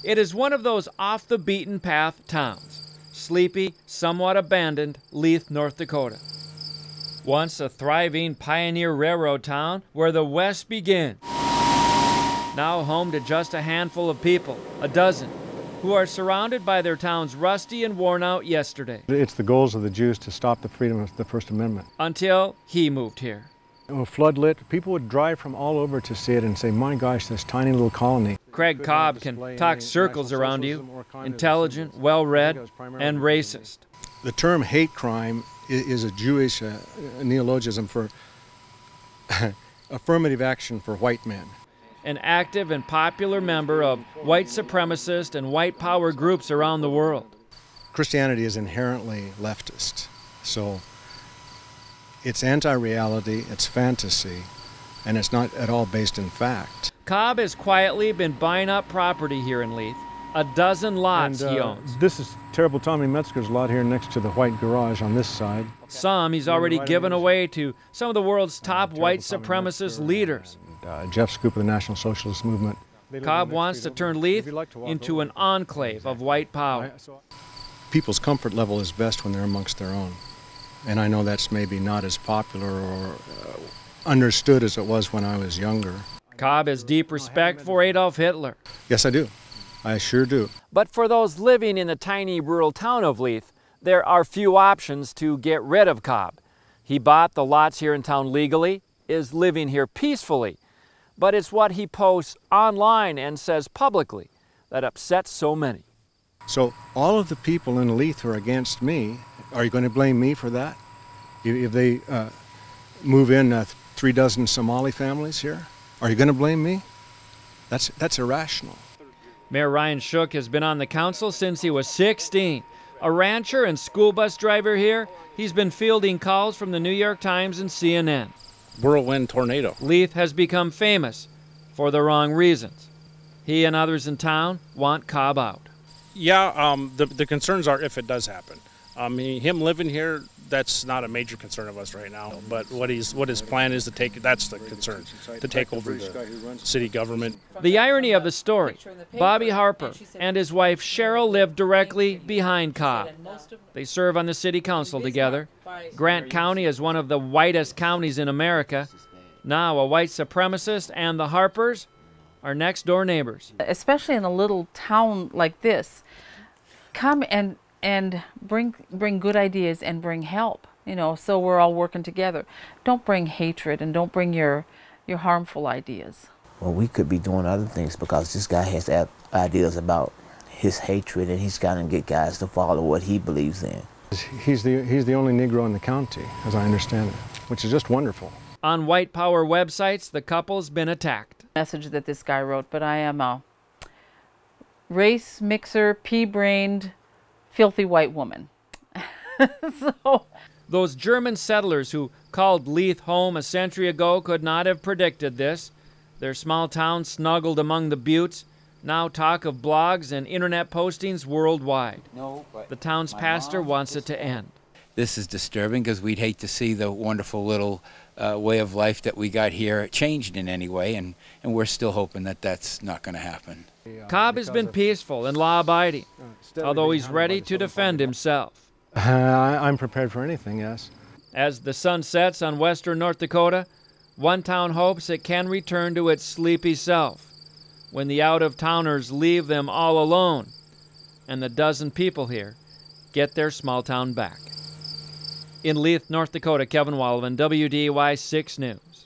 It is one of those off-the-beaten-path towns. Sleepy, somewhat abandoned Leith, North Dakota. Once a thriving pioneer railroad town where the West began. Now home to just a handful of people, a dozen, who are surrounded by their town's rusty and worn-out yesterday. It's the goals of the Jews to stop the freedom of the First Amendment. Until he moved here. Floodlit, people would drive from all over to see it and say, my gosh, this tiny little colony. Craig Cobb can talk circles around you, intelligent, well-read, and racist. The term hate crime is a Jewish neologism for affirmative action for white men. An active and popular member of white supremacist and white power groups around the world. Christianity is inherently leftist, so it's anti-reality, it's fantasy, and it's not at all based in fact. Cobb has quietly been buying up property here in Leith, a dozen lots he owns. This is terrible Tommy Metzger's lot here next to the white garage on this side. Some he's already given away to some of the world's top white supremacist leaders. Jeff Scoop of the National Socialist Movement. Cobb wants to turn Leith into an enclave of white power. People's comfort level is best when they're amongst their own. And I know that's maybe not as popular or understood as it was when I was younger. Cobb has deep respect for Adolf Hitler. Yes, I do. I sure do. But for those living in the tiny rural town of Leith, there are few options to get rid of Cobb. He bought the lots here in town legally, is living here peacefully, but it's what he posts online and says publicly that upsets so many. So all of the people in Leith who are against me, are you going to blame me for that? If they move in 3 dozen Somali families here, are you going to blame me? That's irrational. Mayor Ryan Shook has been on the council since he was 16. A rancher and school bus driver here, he's been fielding calls from the New York Times and CNN. Whirlwind tornado. Leith has become famous for the wrong reasons. He and others in town want Cobb out. Yeah, the concerns are if it does happen. I mean, him living here, that's not a major concern of us right now. But what his plan is to take, that's the concern, to take over the city government. The irony of the story, Bobby Harper and his wife Cheryl live directly behind Cobb. They serve on the city council together. Grant County is one of the whitest counties in America. Now a white supremacist and the Harpers are next door neighbors. Especially in a little town like this, come and bring good ideas and bring help, so we're all working together. Don't bring hatred and don't bring your harmful ideas. Well, we could be doing other things because this guy has ideas about his hatred, and he's got to get guys to follow what he believes in. He's the only Negro in the county, as I understand it, which is just wonderful. On white power websites, the couple's been attacked. Message that this guy wrote, but I am a race mixer, pea-brained, filthy white woman. Those German settlers who called Leith home a century ago could not have predicted this. Their small town snuggled among the buttes, now talk of blogs and internet postings worldwide. The town's pastor wants it to end. This is disturbing because we'd hate to see the wonderful little way of life that we got here changed in any way, and we're still hoping that that's not going to happen. Cobb has been peaceful and law-abiding, although he's ready to defend himself. I'm prepared for anything, yes. As the sun sets on western North Dakota, one town hopes it can return to its sleepy self when the out-of-towners leave them all alone and the dozen people here get their small town back. In Leith, North Dakota, Kevin Wallivan, WDY 6 News.